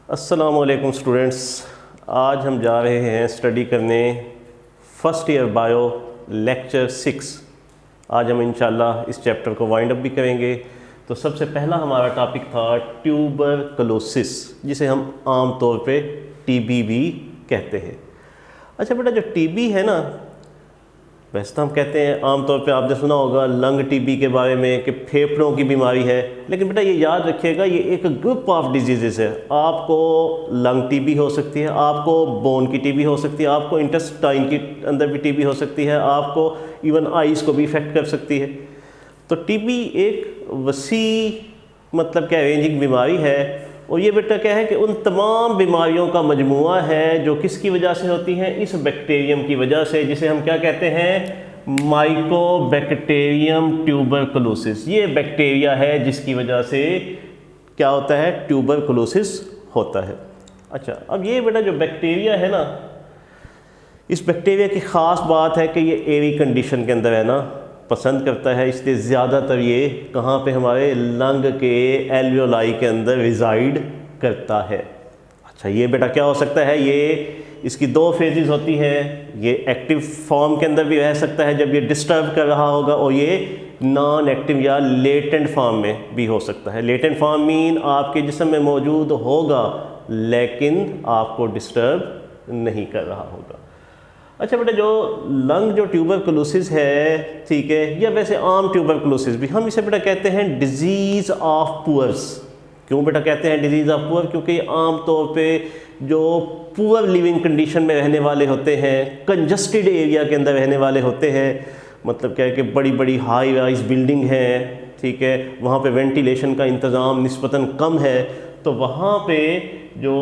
अस्सलामुअलैकुम स्टूडेंट्स, आज हम जा रहे हैं स्टडी करने फर्स्ट ईयर बायो लेक्चर 6। आज हम इंशाल्लाह इस चैप्टर को वाइंड अप भी करेंगे। तो सबसे पहला हमारा टॉपिक था ट्यूबरकुलोसिस, जिसे हम आम तौर पे टीबी भी कहते हैं। अच्छा बेटा, जो टीबी है ना, वैसे तो हम कहते हैं आमतौर पे आपने सुना होगा लंग टीबी के बारे में कि फेफड़ों की बीमारी है, लेकिन बेटा ये याद रखिएगा ये एक ग्रुप ऑफ डिजीज़ है। आपको लंग टीबी हो सकती है, आपको बोन की टीबी हो सकती है, आपको इंटेस्टाइन के अंदर भी टीबी हो सकती है, आपको इवन आइज़ को भी इफ़ेक्ट कर सकती है। तो टीबी एक वसी मतलब क्या रेंजिंग बीमारी है, और ये बेटा क्या है कि उन तमाम बीमारियों का मजमुआ है जो किसकी वजह से होती हैं, इस बैक्टीरियम की वजह से, जिसे हम क्या कहते हैं, माइकोबैक्टीरियम ट्यूबरकुलोसिस। ये बैक्टीरिया है जिसकी वजह से क्या होता है, ट्यूबरकुलोसिस होता है। अच्छा, अब ये बेटा जो बैक्टीरिया है ना, इस बैक्टीरिया की ख़ास बात है कि ये एरी कंडीशन के अंदर रहना पसंद करता है, इसलिए ज़्यादातर ये कहाँ पे हमारे लंग के एल्वियोलाई के अंदर रिजाइड करता है। अच्छा, ये बेटा क्या हो सकता है, ये इसकी दो फेजेस होती हैं। ये एक्टिव फॉर्म के अंदर भी रह सकता है जब ये डिस्टर्ब कर रहा होगा, और ये नॉन एक्टिव या लेटेंट फॉर्म में भी हो सकता है। लेटेंट फॉर्म मीन आपके जिस्म में मौजूद होगा लेकिन आपको डिस्टर्ब नहीं कर रहा होगा। अच्छा बेटा, जो लंग जो ट्यूबरकुलोसिस है, ठीक है, या वैसे आम ट्यूबरकुलोसिस भी, हम इसे बेटा कहते हैं डिजीज़ ऑफ पुअर्स। क्यों बेटा कहते हैं डिजीज़ ऑफ पुअर? क्योंकि आम तौर पे जो पुअर लिविंग कंडीशन में रहने वाले होते हैं, कंजस्टेड एरिया के अंदर रहने वाले होते हैं, मतलब क्या है कि बड़ी बड़ी हाई राइज बिल्डिंग है, ठीक है, वहाँ पे वेंटिलेशन का इंतज़ाम निस्बतन कम है, तो वहाँ पे जो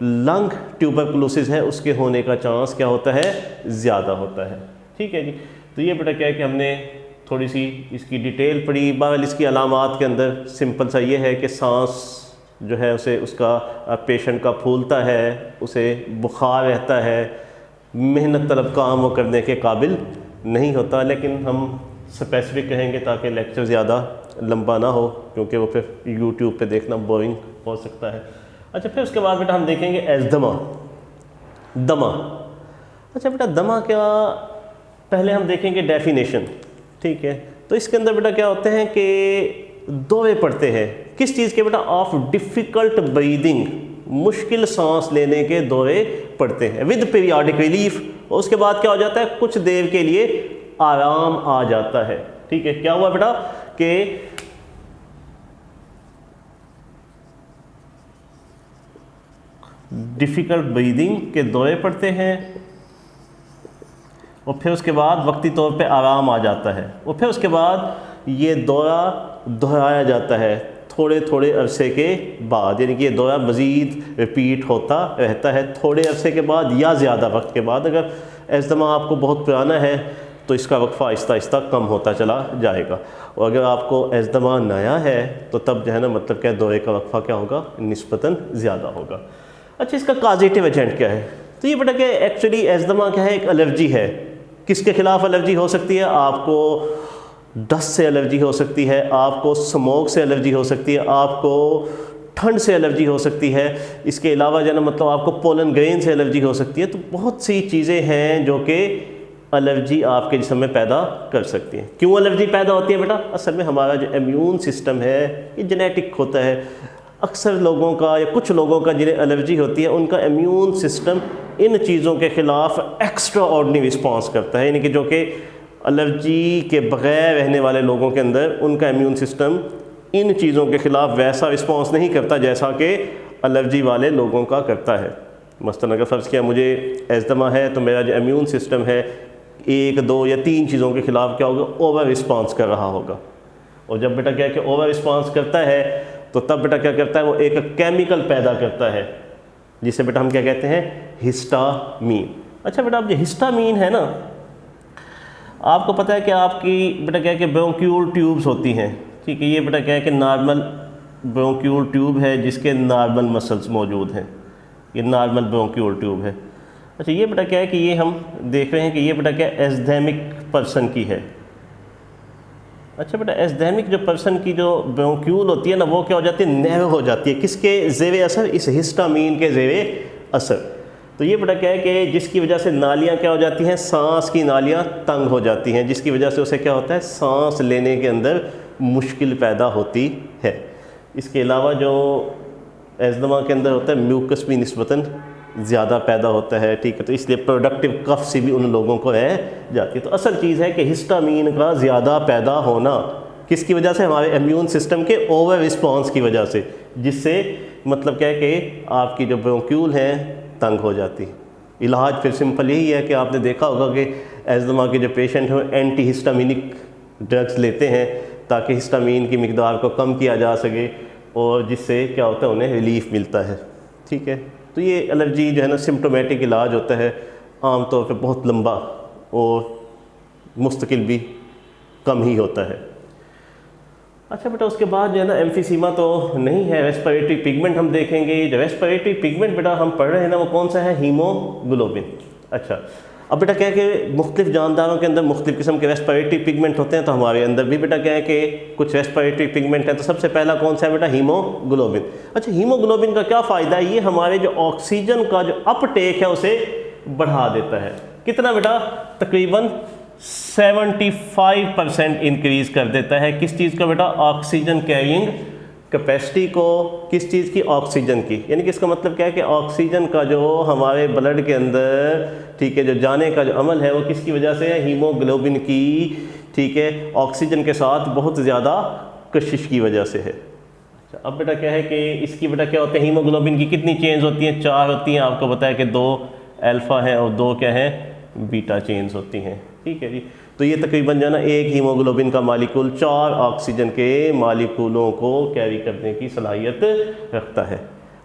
लंग ट्यूबरकुलोसिस है उसके होने का चांस क्या होता है, ज़्यादा होता है। ठीक है जी। तो ये बेटा क्या है कि हमने थोड़ी सी इसकी डिटेल पढ़ी। बहरहाल इसकी अलामात के अंदर सिंपल सा ये है कि सांस जो है उसे उसका पेशेंट का फूलता है, उसे बुखार रहता है, मेहनत तलब काम वो करने के काबिल नहीं होता। लेकिन हम स्पेसिफिक कहेंगे ताकि लेक्चर ज़्यादा लंबा ना हो, क्योंकि वो फिर यूट्यूब पे देखना बोरिंग हो सकता है। अच्छा, फिर उसके बाद बेटा हम देखेंगे एज़दमा, दमा। अच्छा बेटा, दमा क्या, पहले हम देखेंगे डेफिनेशन, ठीक है। तो इसके अंदर बेटा क्या होते हैं कि दौरे पड़ते हैं, किस चीज़ के बेटा, ऑफ डिफ़िकल्ट ब्रीदिंग, मुश्किल सांस लेने के दौरे पड़ते हैं विद पीरियाडिक रिलीफ। और उसके बाद क्या हो जाता है, कुछ देर के लिए आराम आ जाता है। ठीक है, क्या हुआ बेटा कि डिफ़िकल्ट ब्रीदिंग के दौरे पड़ते हैं, और फिर उसके बाद वक्ती तौर पे आराम आ जाता है, और फिर उसके बाद ये दौरा दोहराया जाता है थोड़े थोड़े अरसे के बाद, यानी कि ये दौरा मज़ीद रिपीट होता रहता है थोड़े अरसे के बाद या ज़्यादा वक्त के बाद। अगर एज़दमा आपको बहुत पुराना है तो इसका वक्फ़ा आहिस्ता आहिस्ता कम होता चला जाएगा, और अगर आपको एज़दमा नया है तो तब जो है ना, मतलब क्या, दौरे का वक्फ़ा क्या होगा, निस्बतन ज़्यादा होगा। अच्छा, इसका काजेटिव एजेंट क्या है? तो ये बेटा क्या, एक्चुअली एज़दमा क्या है, एक एलर्जी है। किसके खिलाफ एलर्जी हो सकती है? आपको डस्ट से एलर्जी हो सकती है, आपको स्मोक से एलर्जी हो सकती है, आपको ठंड से एलर्जी हो सकती है, इसके अलावा जो है ना, मतलब आपको पोलन ग्रेन से एलर्जी हो सकती है। तो बहुत सी चीज़ें हैं जो कि एलर्जी आपके जिस्म में पैदा कर सकती हैं। क्यों एलर्जी पैदा होती है बेटा? असल में हमारा जो इम्यून सिस्टम है ये जेनेटिक होता है। अक्सर लोगों का या कुछ लोगों का जिन्हें एलर्जी होती है, उनका इम्यून सिस्टम इन चीज़ों के ख़िलाफ़ एक्स्ट्रा ऑर्डिनरी रिस्पॉन्स करता है, यानी कि जो कि एलर्जी के बग़ैर रहने वाले लोगों के अंदर उनका इम्यून सिस्टम इन चीज़ों के ख़िलाफ़ वैसा रिस्पॉन्स नहीं करता जैसा कि एलर्जी वाले लोगों का करता है। मसलन अगर फ़र्ज़ किया मुझे एज़दमा है तो मेरा जो इम्यून सिस्टम है 1, 2 या 3 चीज़ों के ख़िलाफ़ क्या होगा, ओवर रिस्पॉन्स कर रहा होगा। और जब बेटा क्या है कि ओवर रिस्पॉन्स करता है तो तब बेटा क्या करता है, वो एक केमिकल पैदा करता है जिसे बेटा हम क्या कहते हैं, हिस्टामीन। अच्छा बेटा, अब जो हिस्टामीन है ना, आपको पता है कि आपकी बेटा क्या है कि ब्रोंक्यूल ट्यूब्स होती हैं, ठीक है। ये बेटा क्या है कि नॉर्मल ब्रोंक्यूल ट्यूब है जिसके नॉर्मल मसल्स मौजूद हैं, ये नॉर्मल ब्रोंक्यूल ट्यूब है। अच्छा, ये बेटा क्या है कि ये हम देख रहे हैं कि ये बेटा क्या एस्थेमिक पर्सन की है, अच्छा बेटा, एस्डेमिक जो पर्सन की जो ब्रोंक्यूल होती है ना, वो क्या हो जाती है, नैरो हो जाती है। किसके ज़ेरे असर, इस हिस्टामीन के ज़ेरे असर। तो ये बेटा क्या है कि जिसकी वजह से नालियाँ क्या हो जाती हैं, सांस की नालियाँ तंग हो जाती हैं, जिसकी वजह से उसे क्या होता है, सांस लेने के अंदर मुश्किल पैदा होती है। इसके अलावा जो एज़मा के अंदर होता है, म्यूकस भी निस्बतन ज़्यादा पैदा होता है, ठीक है। तो इसलिए प्रोडक्टिव कफ से भी उन लोगों को रह जाती है। तो असल चीज़ है कि हिस्टामीन का ज़्यादा पैदा होना किसकी वजह से, हमारे इम्यून सिस्टम के ओवर रिस्पॉन्स की वजह से, जिससे मतलब क्या है कि आपकी जो ब्रोंक्यूल है तंग हो जाती। इलाज फिर सिंपल यही है कि आपने देखा होगा कि एज़मा के जो पेशेंट हैं एंटी हिस्टामिनिक ड्रग्स लेते हैं ताकि हिस्टामीन की मिकदार को कम किया जा सके, और जिससे क्या होता है, उन्हें रिलीफ मिलता है, ठीक है। तो ये एलर्जी जो है ना, सिम्टोमेटिक इलाज होता है, आमतौर पे बहुत लंबा और मुस्तकिल भी कम ही होता है। अच्छा बेटा, उसके बाद जो है ना, एम्फीसीमा तो नहीं है, रेस्पिरेटरी पिगमेंट हम देखेंगे। जो रेस्पिरेटरी पिगमेंट बेटा हम पढ़ रहे हैं ना, वो कौन सा है, हीमोग्लोबिन। अच्छा, अब बेटा क्या है कि मुख्तलिफ जानदारों के अंदर मुख्तलिफ किस्म के रेस्पिरेटरी पिगमेंट होते हैं, तो हमारे अंदर भी बेटा क्या है कि कुछ रेस्पिरेटरी पिगमेंट है। तो सबसे पहला कौन सा है बेटा, हीमोग्लोबिन। अच्छा, हीमोग्लोबिन का क्या फ़ायदा है, ये हमारे जो ऑक्सीजन का जो अपटेक है उसे बढ़ा देता है। कितना बेटा, तकरीबन 75% इंक्रीज़ कर देता है। किस चीज़ का बेटा, ऑक्सीजन कैरिंग कैपेसिटी को। किस चीज़ की, ऑक्सीजन की। यानी कि इसका मतलब क्या है कि ऑक्सीजन का जो हमारे ब्लड के अंदर, ठीक है, जो जाने का जो अमल है वो किसकी वजह से है, हीमोग्लोबिन की, ठीक है, ऑक्सीजन के साथ बहुत ज़्यादा कशिश की वजह से है। अच्छा, अब बेटा क्या है कि इसकी बेटा क्या होता है, हीमोग्लोबिन की कितनी चेन्स होती हैं, 4 होती हैं। आपको बताया कि 2 अल्फ़ा हैं और 2 क्या है, बीटा चेन्स होती हैं, ठीक है जी। तो ये तकरीबन जो है ना, एक हीमोग्लोबिन का मालिक्यूल 4 ऑक्सीजन के मालिक्यूलों को कैरी करने की सलाहियत रखता है।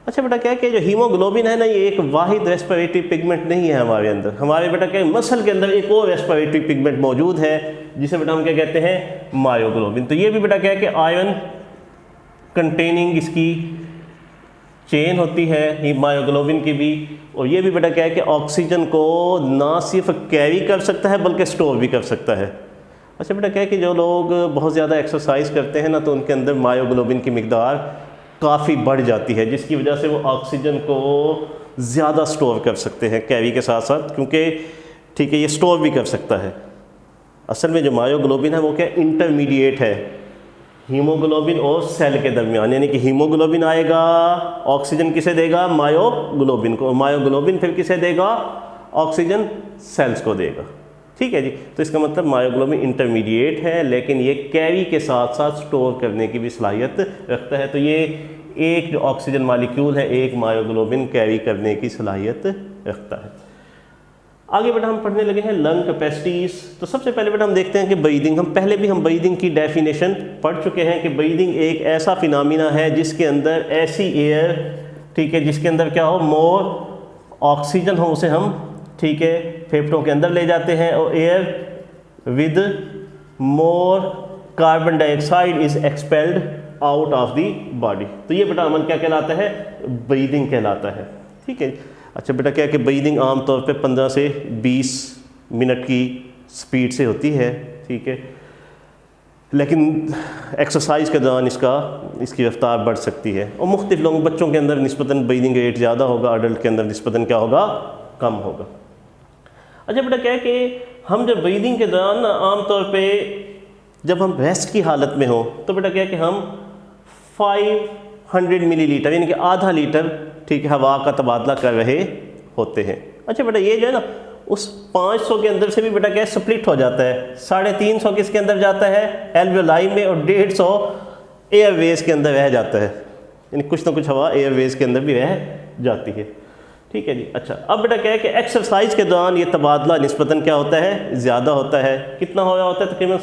अच्छा बेटा क्या है कि जो हीमोग्लोबिन है ना, ये एक वाहिद रेस्पिरेटरी पिगमेंट नहीं है हमारे अंदर। हमारे बेटा क्या है, मसल के अंदर एक और रेस्पिरेटरी पिगमेंट मौजूद है, जिसे बेटा हम क्या कहते हैं, मायोग्लोबिन। तो ये भी बेटा क्या है कि आयरन कंटेनिंग इसकी चेन होती है मायोग्लोबिन की भी। और ये भी बेटा क्या है कि ऑक्सीजन को ना सिर्फ कैरी कर सकता है बल्कि स्टोर भी कर सकता है। अच्छा बेटा क्या है कि जो लोग बहुत ज़्यादा एक्सरसाइज करते हैं ना, तो उनके अंदर मायोग्लोबिन की मिकदार काफ़ी बढ़ जाती है, जिसकी वजह से वो ऑक्सीजन को ज़्यादा स्टोर कर सकते हैं कैरी के साथ साथ, क्योंकि ठीक है, ये स्टोर भी कर सकता है। असल में जो मायोग्लोबिन है वो क्या, इंटरमीडिएट है हीमोग्लोबिन और सेल के दरमियान। यानी कि हीमोग्लोबिन आएगा, ऑक्सीजन किसे देगा, मायोग्लोबिन को। मायोग्लोबिन फिर किसे देगा, ऑक्सीजन सेल्स को देगा, ठीक है जी। तो इसका मतलब मायोग्लोबिन इंटरमीडिएट है, लेकिन ये कैरी के साथ साथ स्टोर करने की भी सलाहियत रखता है। तो ये एक जो ऑक्सीजन मालिक्यूल है, एक मायोग्लोबिन कैरी करने की सलाहियत रखता है। आगे बेटा हम पढ़ने लगे हैं लंग कैपेसिटीज़। तो सबसे पहले बेटा हम देखते हैं कि ब्रीदिंग, हम पहले भी हम ब्रीदिंग की डेफिनेशन पढ़ चुके हैं कि ब्रीदिंग एक ऐसा फिनोमिना है जिसके अंदर ऐसी एयर, ठीक है, जिसके अंदर क्या हो, मोर ऑक्सीजन हो, उसे हम, ठीक है, फेफड़ों के अंदर ले जाते हैं, और air with more carbon dioxide is expelled out of the body. तो ये बेटा अमल क्या कहलाता है, ब्रीदिंग कहलाता है, ठीक है। अच्छा बेटा क्या है कि ब्रीदिंग आमतौर पे 15 से 20 मिनट की स्पीड से होती है, ठीक है, लेकिन एक्सरसाइज के दौरान इसकी रफ्तार बढ़ सकती है। और मुख्तलिफ लोगों, बच्चों के अंदर निस्बतन ब्रीदिंग रेट ज़्यादा होगा, अडल्ट के अंदर निस्बतन क्या होगा, कम होगा। अच्छा बेटा क्या है कि हम जब ब्रीदिंग के दौरान आमतौर पे जब हम रेस्ट की हालत में हो, तो बेटा क्या है कि हम 500 मिलीलीटर यानी कि आधा लीटर, ठीक है, हवा का तबादला कर रहे होते हैं। अच्छा बेटा ये जो है ना, उस 500 के अंदर से भी बेटा क्या है, स्प्लिट हो जाता है। 350 किसके अंदर जाता है, एल्वियोलाई में, और 150 एयरवेज के अंदर रह जाता है। यानी कुछ ना कुछ हवा एयरवेज के अंदर भी रह जाती है, ठीक है जी। अच्छा अब बेटा क्या है कि एक्सरसाइज के दौरान ये तबादला निस्बतन क्या होता है, ज़्यादा होता है। कितना हो रहा होता है, तकरीबन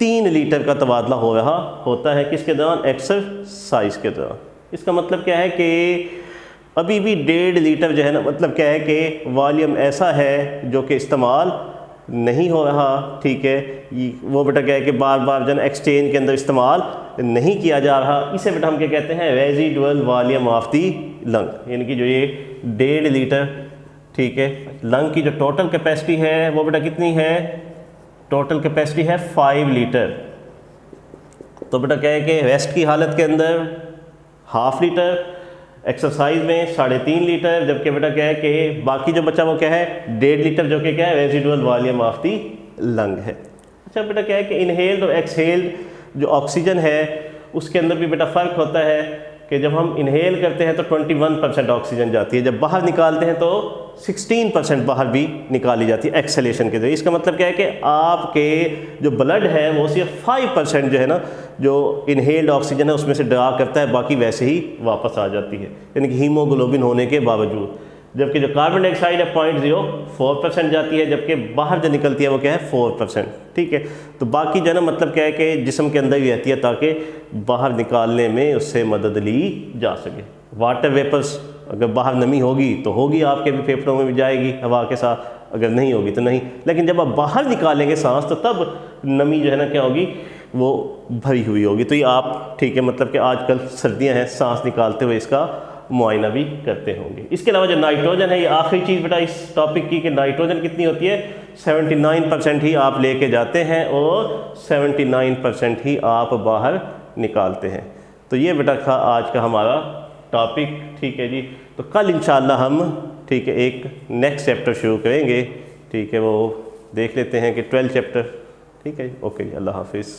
3.5 लीटर का तबादला हो रहा होता है। किसके दौरान, एक्सरसाइज के दौरान। इसका मतलब क्या है कि अभी भी 1.5 लीटर जो है ना, मतलब क्या है कि वॉल्यूम ऐसा है जो कि इस्तेमाल नहीं हो रहा, ठीक है। वो बेटा क्या है कि बार बार जो है एक्सचेंज के अंदर इस्तेमाल नहीं किया जा रहा। इसे बेटा हम क्या कहते हैं, residual volume of the lung. यानी कि जो ये 1.5 लीटर, ठीक है, लंग की जो टोटल कैपेसिटी है वो बेटा कितनी है, टोटल कैपेसिटी है 5 लीटर। तो बेटा क्या है कि रेस्ट की हालत के अंदर 1/2 लीटर, एक्सरसाइज में 3.5 लीटर, जबकि बेटा क्या है कि बाकी जो बचा वो क्या है 1.5 लीटर, जो कि क्या है residual volume of the lung है। अच्छा बेटा क्या है कि इनहेल्ड और एक्सहेल्ड जो ऑक्सीजन है उसके अंदर भी बेटा फ़र्क होता है कि जब हम इनहेल करते हैं तो 21% ऑक्सीजन जाती है, जब बाहर निकालते हैं तो 16% बाहर भी निकाली जाती है एक्सेलेशन के जरिए। इसका मतलब क्या है कि आपके जो ब्लड है वो सिर्फ 5% जो है ना जो इनहेल्ड ऑक्सीजन है उसमें से ड्रा करता है, बाकी वैसे ही वापस आ जाती है, यानी कि हीमोग्लोबिन होने के बावजूद। जबकि जो कार्बन डाइऑक्साइड है 0.04% जाती है, जबकि बाहर जो निकलती है वो क्या है 4%। ठीक है, तो बाकी जो है ना मतलब क्या है कि जिस्म के अंदर ही रहती है ताकि बाहर निकालने में उससे मदद ली जा सके। वाटर वेपर्स अगर बाहर नमी होगी तो होगी, आपके भी फेफड़ों में भी जाएगी हवा के साथ, अगर नहीं होगी तो नहीं। लेकिन जब आप बाहर निकालेंगे सांस तो तब नमी जो है ना क्या होगी वो भरी हुई होगी। तो ये आप ठीक है मतलब कि आजकल सर्दियां हैं, सांस निकालते हुए इसका मुआयना भी करते होंगे। इसके अलावा जो नाइट्रोजन है, ये आखिरी चीज़ बेटा इस टॉपिक की कि नाइट्रोजन कितनी होती है 79% ही आप लेके जाते हैं और 79% ही आप बाहर निकालते हैं। तो ये बेटा था आज का हमारा टॉपिक। ठीक है जी, तो कल इंशाअल्लाह हम ठीक है एक नेक्स्ट चैप्टर शुरू करेंगे। ठीक है, वो देख लेते हैं कि 12 चैप्टर। ठीक है, ओके जी, अल्लाह हाफिज़।